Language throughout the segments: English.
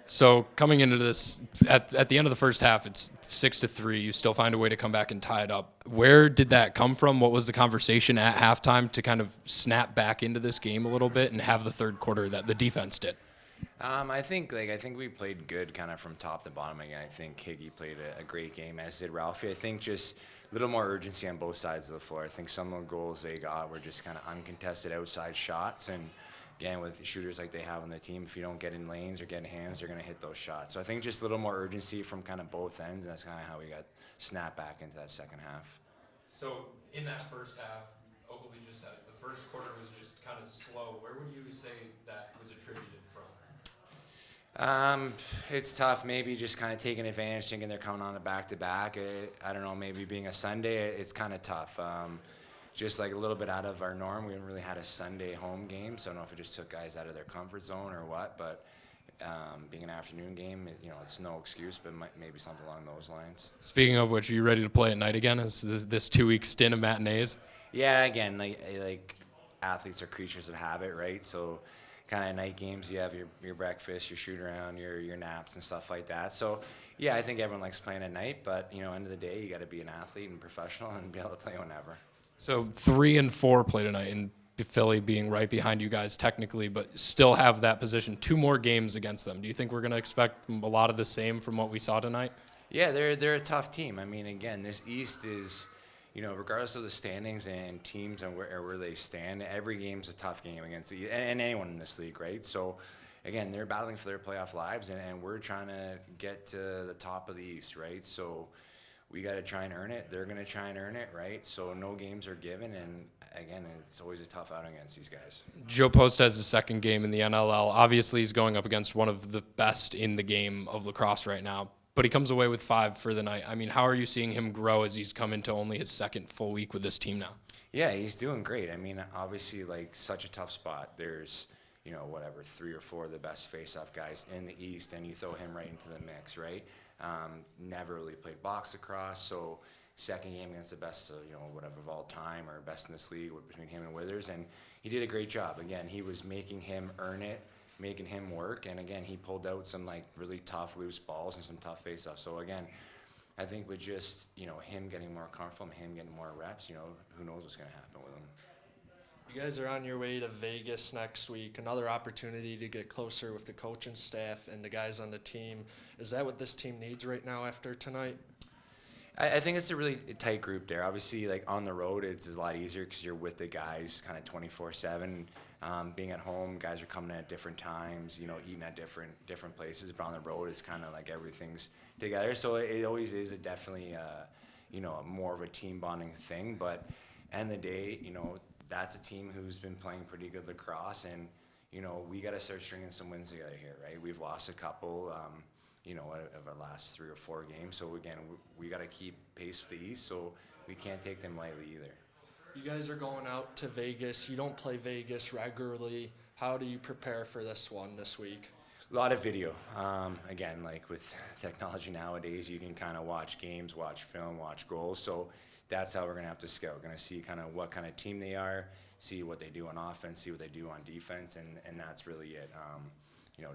So coming into this, at the end of the first half, it's 6-3. You still find a way to come back and tie it up. Where did that come from? What was the conversation at halftime to kind of snap back into this game a little bit and have the third quarter that the defense did? I think we played good kind of from top to bottom again. I think Higgy played a great game, as did Ralphie. I think just a little more urgency on both sides of the floor. I think some of the goals they got were just kind of uncontested outside shots, and again, with shooters like they have on the team, if you don't get in lanes or get in hands, they're going to hit those shots. So I think just a little more urgency from kind of both ends, and that's kind of how we got snapped back into that second half. So in that first half, Ogilvy just said it. The first quarter was just kind of slow. Where would you say that was attributed from? It's tough. Maybe just kind of taking advantage, thinking they're coming on a back-to-back. I don't know. Maybe being a Sunday, it's kind of tough. Just like a little bit out of our norm. We haven't really had a Sunday home game, so I don't know if it just took guys out of their comfort zone or what. But being an afternoon game, it's no excuse, but maybe something along those lines. Speaking of which, are you ready to play at night again? Is this 2-week stint of matinees? Yeah, again, like athletes are creatures of habit, right? So kind of night games, you have your breakfast, your shoot around, your naps and stuff like that. So yeah, I think everyone likes playing at night, but end of the day, you got to be an athlete and professional and be able to play whenever. So 3 and 4 play tonight, and Philly being right behind you guys technically, but still have that position. 2 more games against them. Do you think we're going to expect a lot of the same from what we saw tonight? Yeah, they're a tough team. I mean, again, this East is, regardless of the standings and teams and where they stand, every game's a tough game against and anyone in this league, right? So, again, they're battling for their playoff lives, and we're trying to get to the top of the East, right? So we got to try and earn it. They're going to try and earn it, right? So no games are given, and again, it's always a tough outing against these guys. Joe Post has his second game in the NLL. Obviously, he's going up against one of the best in the game of lacrosse right now, but he comes away with 5 for the night. I mean, how are you seeing him grow as he's come into only his second full week with this team now? Yeah, he's doing great. I mean, obviously, such a tough spot. There's, 3 or 4 of the best face-off guys in the East, and you throw him right into the mix, right? Never really played box lacrosse, so second game against the best, of all time or best in this league between him and Withers, and he did a great job. Again, he was making him earn it, making him work, and again, he pulled out some really tough loose balls and some tough face-offs. So again, I think with just him getting more comfortable, him getting more reps, who knows what's going to happen with him. You guys are on your way to Vegas next week, another opportunity to get closer with the coaching staff and the guys on the team. Is that what this team needs right now after tonight? I think it's a really tight group there. Obviously, on the road, it's a lot easier because you're with the guys kind of 24/7. Being at home, guys are coming at different times, eating at different places. But on the road, it's kind of like everything's together. So it always is definitely, more of a team bonding thing. But end of the day, that's a team who's been playing pretty good lacrosse, and we got to start stringing some wins together here, right? We've lost a couple, of our last 3 or 4 games. So again, we got to keep pace with the East, so we can't take them lightly either. You guys are going out to Vegas. You don't play Vegas regularly. How do you prepare for this one this week? A lot of video. Again, with technology nowadays, you can kind of watch games, watch film, watch goals. So that's how we're going to have to scout. We're going to see kind of what kind of team they are, see what they do on offense, see what they do on defense, and that's really it.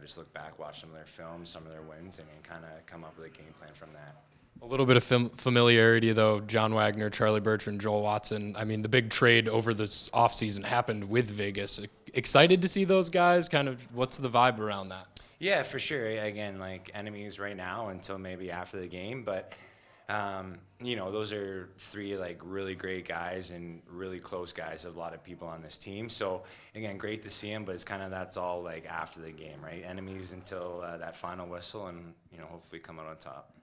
Just look back, watch some of their films, some of their wins, and kind of come up with a game plan from that. A little bit of familiarity, though. John Wagner, Charlie Bertrand, Joel Watson. I mean, the big trade over this offseason happened with Vegas. Excited to see those guys? Kind of what's the vibe around that? Yeah, for sure. Again, enemies right now until maybe after the game. But, those are 3, really great guys and really close guys of a lot of people on this team. So, again, great to see them, but it's kind of that's all, after the game, right? Enemies until that final whistle and, hopefully come out on top.